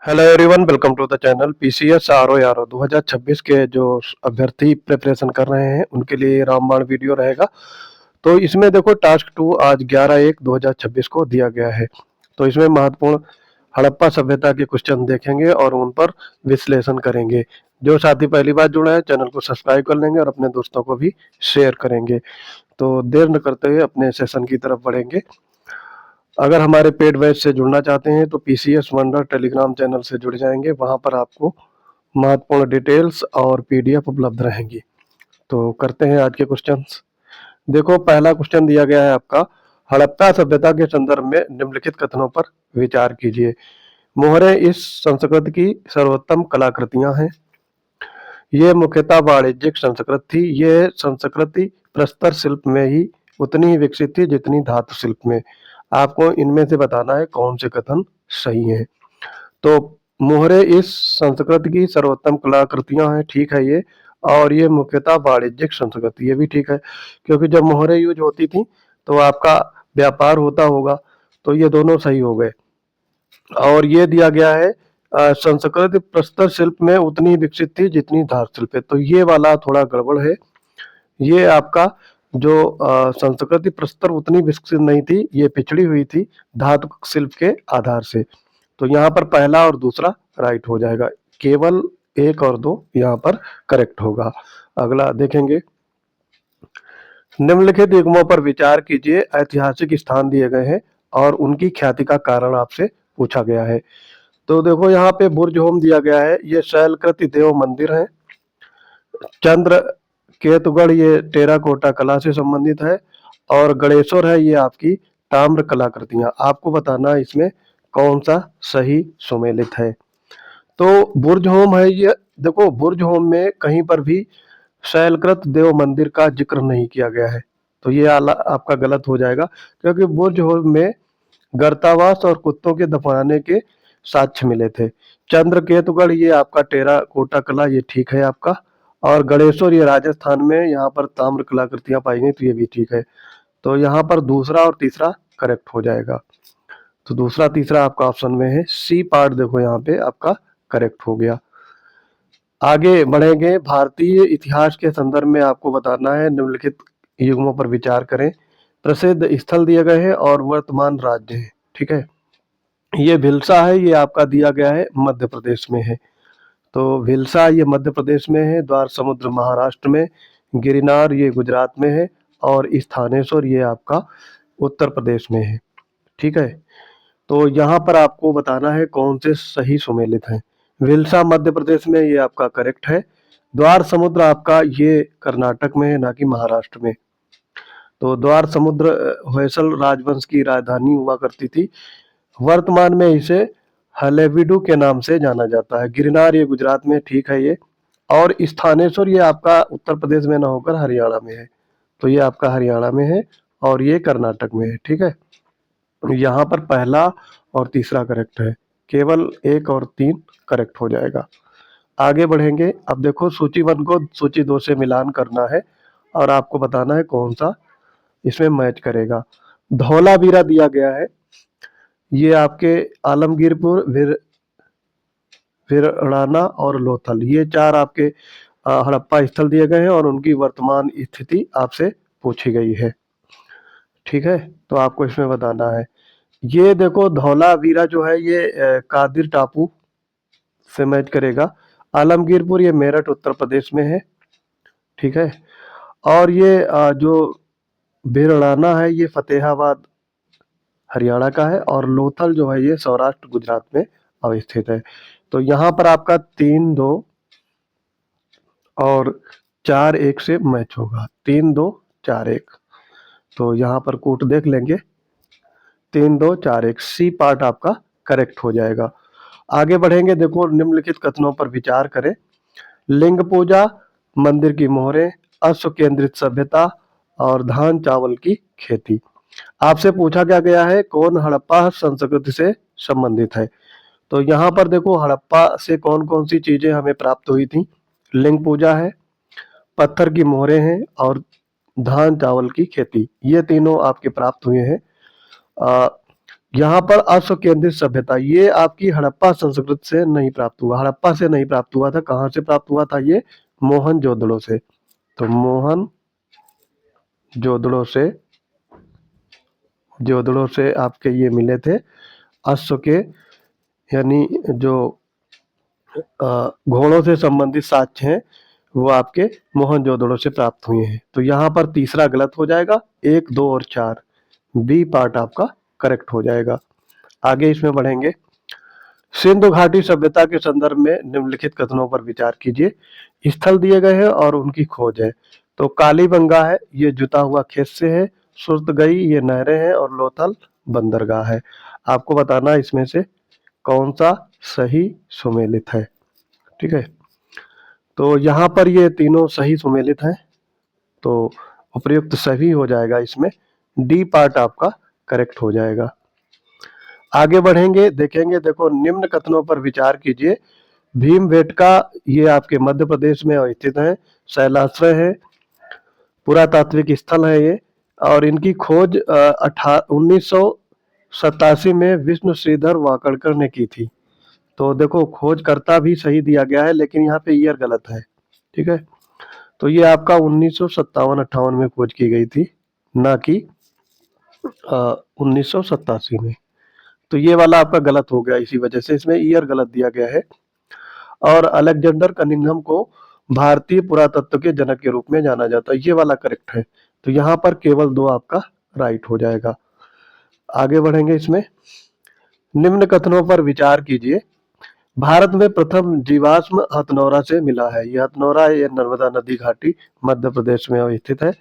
Hello everyone, welcome to the channel PCS RO यारो 2026 के जो अभ्यर्थी प्रिपरेशन कर रहे हैं उनके लिए रामबाण वीडियो रहेगा। तो इसमें देखो टास्क 2 आज 11/1/2026 को दिया गया है। तो इसमें महत्वपूर्ण हड़प्पा सभ्यता के क्वेश्चन देखेंगे और उन पर विश्लेषण करेंगे। जो साथी पहली बार जुड़ा है चैनल को सब्सक्राइब कर लेंगे और अपने दोस्तों को भी शेयर करेंगे। तो देर न करते हुए अपने सेशन की तरफ बढ़ेंगे। अगर हमारे पेड बैच से जुड़ना चाहते हैं तो पीसीएस वंडर टेलीग्राम चैनल से जुड़ जाएंगे। वहां पर आपको महत्वपूर्ण डिटेल्स और पीडीएफ उपलब्ध रहेंगी। तो करते हैं आज के क्वेश्चंस। देखो, पहला क्वेश्चन दिया गया है आपका, हड़प्पा सभ्यता के संदर्भ में निम्नलिखित कथनों पर विचार कीजिए। मोहरें इस संस्कृति की सर्वोत्तम कलाकृतियां हैं। ये मुख्यतः वाणिज्यिक संस्कृत थी। ये संस्कृति प्रस्तर शिल्प में ही उतनी ही विकसित थी जितनी धातु शिल्प में। आपको इनमें से बताना है कौन से कथन सही हैं। तो मोहरे इस संस्कृति की सर्वोत्तम कलाकृतियां हैं, ठीक है ये। और ये मुख्यतः वाणिज्यिक संस्कृति, ये भी ठीक है, क्योंकि जब मोहरे यूज होती थी तो आपका व्यापार होता होगा। तो ये दोनों सही हो गए। और ये दिया गया है संस्कृत प्रस्तर शिल्प में उतनी विकसित थी जितनी धातु शिल्प है। तो ये वाला थोड़ा गड़बड़ है। ये आपका जो संस्कृति प्रस्तर उतनी विकसित नहीं थी, ये पिछड़ी हुई थी धातु शिल्प के आधार से। तो यहाँ पर पहला और दूसरा राइट हो जाएगा। केवल 1 और 2 यहाँ पर करेक्ट होगा। अगला देखेंगे, निम्नलिखित युग्मों पर विचार कीजिए। ऐतिहासिक स्थान दिए गए हैं और उनकी ख्याति का कारण आपसे पूछा गया है। तो देखो, यहाँ पे बुर्ज होम दिया गया है, ये शैलकृति देव मंदिर है। चंद्र केतुगढ़ ये टेराकोटा कला से संबंधित है। और गणेश्वर है, ये आपकी ताम्र कलाकृतियां। आपको बताना है इसमें कौन सा सही सुमेलित है। तो बुर्ज होम है ये। देखो, बुर्ज होम में कहीं पर भी शैलकृत देव मंदिर का जिक्र नहीं किया गया है। तो ये आला आपका गलत हो जाएगा, क्योंकि बुर्ज होम में गर्तावास और कुत्तों के दफनाने के साक्ष्य मिले थे। चंद्र केतुगढ़ ये आपका टेराकोटा कला, ये ठीक है आपका। और गणेश्वर ये राजस्थान में, यहाँ पर ताम्र कलाकृतियां पाई गई, तो ये भी ठीक है। तो यहाँ पर दूसरा और तीसरा करेक्ट हो जाएगा। तो दूसरा तीसरा आपका ऑप्शन में है, सी पार्ट देखो यहाँ पे आपका करेक्ट हो गया। आगे बढ़ेंगे, भारतीय इतिहास के संदर्भ में आपको बताना है, निम्नलिखित युग्मों पर विचार करें। प्रसिद्ध स्थल दिए गए हैं और वर्तमान राज्य है, ठीक है। ये भिलसा है, ये आपका दिया गया है मध्य प्रदेश में है। तो भिलसा ये मध्य प्रदेश में है, द्वार समुद्र महाराष्ट्र में, गिरनार ये गुजरात में है, और स्थानेश्वर ये आपका उत्तर प्रदेश में है, ठीक है। तो यहाँ पर आपको बताना है कौन से सही सुमेलित हैं। भिलसा मध्य प्रदेश में, ये आपका करेक्ट है। द्वार समुद्र आपका ये कर्नाटक में है, ना कि महाराष्ट्र में। तो द्वार समुद्र होयसल राजवंश की राजधानी हुआ करती थी। वर्तमान में इसे हलेबीडु के नाम से जाना जाता है। गिरनार ये गुजरात में, ठीक है ये। और स्थानेश्वर ये आपका उत्तर प्रदेश में ना होकर हरियाणा में है। तो ये आपका हरियाणा में है और ये कर्नाटक में है, ठीक है। यहाँ पर पहला और तीसरा करेक्ट है, केवल 1 और 3 करेक्ट हो जाएगा। आगे बढ़ेंगे। अब देखो, सूची 1 को सूची 2 से मिलान करना है और आपको बताना है कौन सा इसमें मैच करेगा। धौलावीरा दिया गया है, ये आपके आलमगीरपुर, भिड़राना और लोथल, ये 4 आपके हड़प्पा स्थल दिए गए हैं और उनकी वर्तमान स्थिति आपसे पूछी गई है, ठीक है। तो आपको इसमें बताना है। ये देखो, धौलावीरा जो है ये कादिर टापू से मैच करेगा। आलमगीरपुर ये मेरठ उत्तर प्रदेश में है, ठीक है। और ये जो भिड़राना है ये फतेहाबाद हरियाणा का है। और लोथल जो है ये सौराष्ट्र गुजरात में अवस्थित है। तो यहाँ पर आपका 3-2 और 4-1 से मैच होगा। 3-2-4-1। तो यहाँ पर कूट देख लेंगे, 3-2-4-1 सी पार्ट आपका करेक्ट हो जाएगा। आगे बढ़ेंगे। देखो, निम्नलिखित कथनों पर विचार करें। लिंग पूजा, मंदिर की मोहरें, अश्व केंद्रित सभ्यता और धान चावल की खेती। आपसे पूछा क्या गया है, कौन हड़प्पा संस्कृति से संबंधित है। तो यहाँ पर देखो, हड़प्पा से कौन कौन सी चीजें हमें प्राप्त हुई थी। लिंग पूजा है, पत्थर की मोहरें हैं और धान चावल की खेती, ये तीनों आपके प्राप्त हुए हैं। यहाँ पर अश्व केंद्रित सभ्यता, ये आपकी हड़प्पा संस्कृति से नहीं प्राप्त हुआ, हड़प्पा से नहीं प्राप्त हुआ था। कहाँ से प्राप्त हुआ था? ये मोहनजोदड़ो से। तो जोदड़ो से आपके ये मिले थे अश्व के, यानी जो घोड़ों से संबंधित साक्ष्य हैं वो आपके मोहनजोदड़ो से प्राप्त हुए हैं। तो यहाँ पर तीसरा गलत हो जाएगा, 1, 2 और 4 बी पार्ट आपका करेक्ट हो जाएगा। आगे इसमें बढ़ेंगे। सिंधु घाटी सभ्यता के संदर्भ में निम्नलिखित कथनों पर विचार कीजिए। स्थल दिए गए हैं और उनकी खोज है। तो कालीबंगा है, ये जुता हुआ खेत से है। सुरतगई, ये नहरें हैं। और लोथल बंदरगाह है। आपको बताना इसमें से कौन सा सही सुमेलित है। ठीक है, तो यहाँ पर ये तीनों सही सुमेलित हैं, तो उपयुक्त सही हो जाएगा। इसमें डी पार्ट आपका करेक्ट हो जाएगा। आगे बढ़ेंगे, देखेंगे। देखो, निम्न कथनों पर विचार कीजिए। भीमबेटका, ये आपके मध्य प्रदेश में स्थित है। शैलाश्रय है, पुरातात्विक स्थल है ये। और इनकी खोज 1987 में विष्णु श्रीधर वाकड़कर ने की थी। तो देखो, खोजकर्ता भी सही दिया गया है, लेकिन यहाँ पे ईयर गलत है। ठीक है, तो ये आपका 1957-58 में खोज की गई थी, ना कि 1987 में। तो ये वाला आपका गलत हो गया, इसी वजह से इसमें ईयर गलत दिया गया है। और अलेक्जेंडर कनिंघम को भारतीय पुरातत्व के जनक के रूप में जाना जाता है, ये वाला करेक्ट है। तो यहाँ पर केवल 2 आपका राइट हो जाएगा। आगे बढ़ेंगे इसमें। निम्न कथनों पर विचार कीजिए। भारत में प्रथम जीवाश्म हथनौरा से मिला है। ये हथनौरा, ये नर्मदा नदी घाटी मध्य प्रदेश में अवस्थित है।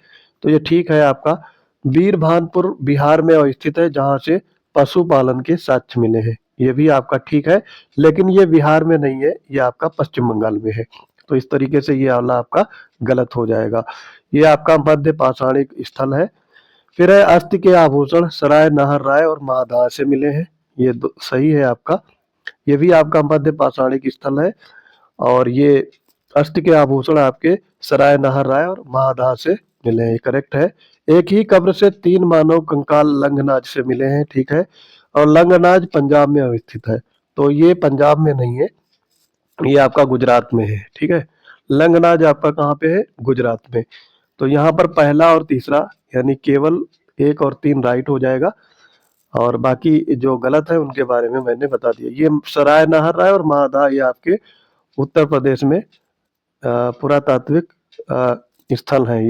तो ये ठीक है आपका। वीरभानपुर बिहार में अवस्थित है, जहां से पशुपालन के साक्ष्य मिले हैं। ये भी आपका ठीक है, लेकिन ये बिहार में नहीं है, ये आपका पश्चिम बंगाल में है। तो इस तरीके से ये वाला आपका गलत हो जाएगा। ये आपका मध्य पाषाणिक स्थल है। फिर है अस्थि के आभूषण सराय नाहर राय और महादाह से मिले हैं। ये सही है आपका। ये भी आपका मध्य पाषाणिक स्थल है। और ये अस्थि के आभूषण आपके सराय नाहर राय और महादाह से मिले हैं, करेक्ट है। एक ही कब्र से 3 मानव कंकाल लंगनाज से मिले हैं, ठीक है। और लंगनाज पंजाब में अवस्थित है। तो ये पंजाब में नहीं है, ये आपका गुजरात में है। ठीक है, लंगनाज आपका कहाँ पे है? गुजरात में। तो यहाँ पर पहला और तीसरा, यानी केवल 1 और 3 राइट हो जाएगा। और बाकी जो गलत है उनके बारे में मैंने बता दिया। ये सराय नाहर राय और महादाह, ये आपके उत्तर प्रदेश में पुरातात्विक स्थल है।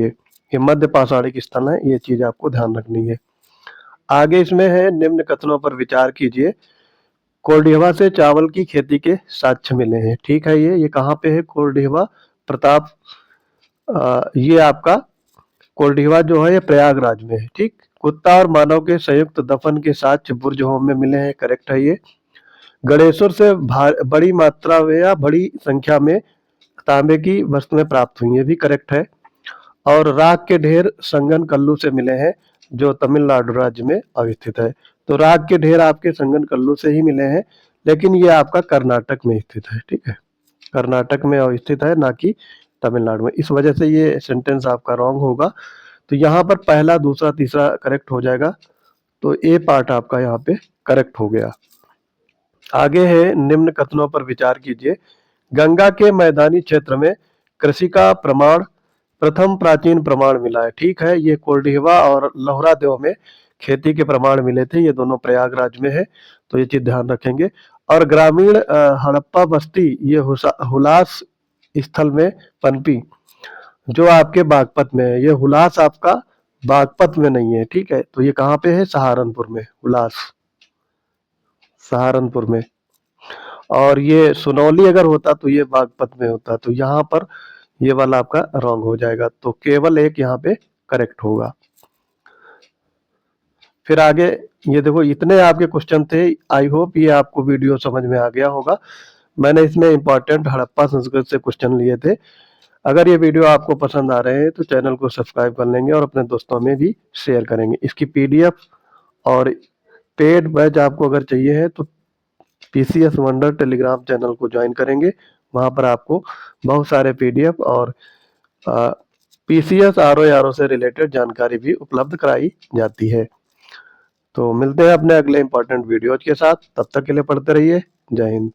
ये मध्य पाषाणिक स्थल है, ये चीज आपको ध्यान रखनी है। आगे इसमें है, निम्न कथनों पर विचार कीजिए। कोल्डिहवा से चावल की खेती के साक्ष्य मिले हैं, ठीक है। ये कहाँ पे है? कोल्डिहवा, प्रताप, ये आपका कोल्डिहवा जो है ये प्रयागराज में है, ठीक। कुत्ता और मानव के संयुक्त दफन के साक्ष्य बुर्जहोम में मिले हैं, करेक्ट है ये। गणेश्वर से बड़ी मात्रा में या बड़ी संख्या में तांबे की वस्तुएं प्राप्त हुई, ये भी करेक्ट है। और राख के ढेर संगन कल्लू से मिले हैं, जो तमिलनाडु राज्य में अवस्थित है। तो राख के ढेर आपके संगन कल्लू से ही मिले हैं, लेकिन ये आपका कर्नाटक में स्थित है, ठीक है। कर्नाटक में अवस्थित है, ना कि तमिलनाडु में। इस वजह से ये सेंटेंस आपका रॉन्ग होगा। तो यहाँ पर पहला, दूसरा, तीसरा करेक्ट हो जाएगा। तो ए पार्ट आपका यहाँ पे करेक्ट हो गया। आगे है, निम्न कथनों पर विचार कीजिए। गंगा के मैदानी क्षेत्र में कृषि का प्रमाण, प्रथम प्राचीन प्रमाण मिला है, ठीक है। ये कोल्डिहवा और लोहरा देव में खेती के प्रमाण मिले थे, ये दोनों प्रयागराज में है। तो ये चीज ध्यान रखेंगे। और ग्रामीण हड़प्पा बस्ती, ये हुलास स्थल में पनपी, जो आपके बागपत में है। ये हुलास आपका बागपत में नहीं है, ठीक है। तो ये कहाँ पे है? सहारनपुर में, हुलास सहारनपुर में। और ये सुनौली अगर होता तो ये बागपत में होता। तो यहाँ पर ये वाला आपका रॉन्ग हो जाएगा। तो केवल एक यहाँ पे करेक्ट होगा। फिर आगे ये देखो, इतने आपके क्वेश्चन थे। आई होप ये आपको वीडियो समझ में आ गया होगा। मैंने इसमें इंपॉर्टेंट हड़प्पा संस्कृत से क्वेश्चन लिए थे। अगर ये वीडियो आपको पसंद आ रहे हैं तो चैनल को सब्सक्राइब कर लेंगे और अपने दोस्तों में भी शेयर करेंगे। इसकी पीडीएफ और पेड बैच आपको अगर चाहिए है तो पीसीएस वंडर टेलीग्राम चैनल को ज्वाइन करेंगे। वहां पर आपको बहुत सारे पीडीएफ और पीसीएस आरओ से रिलेटेड जानकारी भी उपलब्ध कराई जाती है। तो मिलते हैं अपने अगले इंपॉर्टेंट वीडियोज के साथ, तब तक के लिए पढ़ते रहिए। जय हिंद।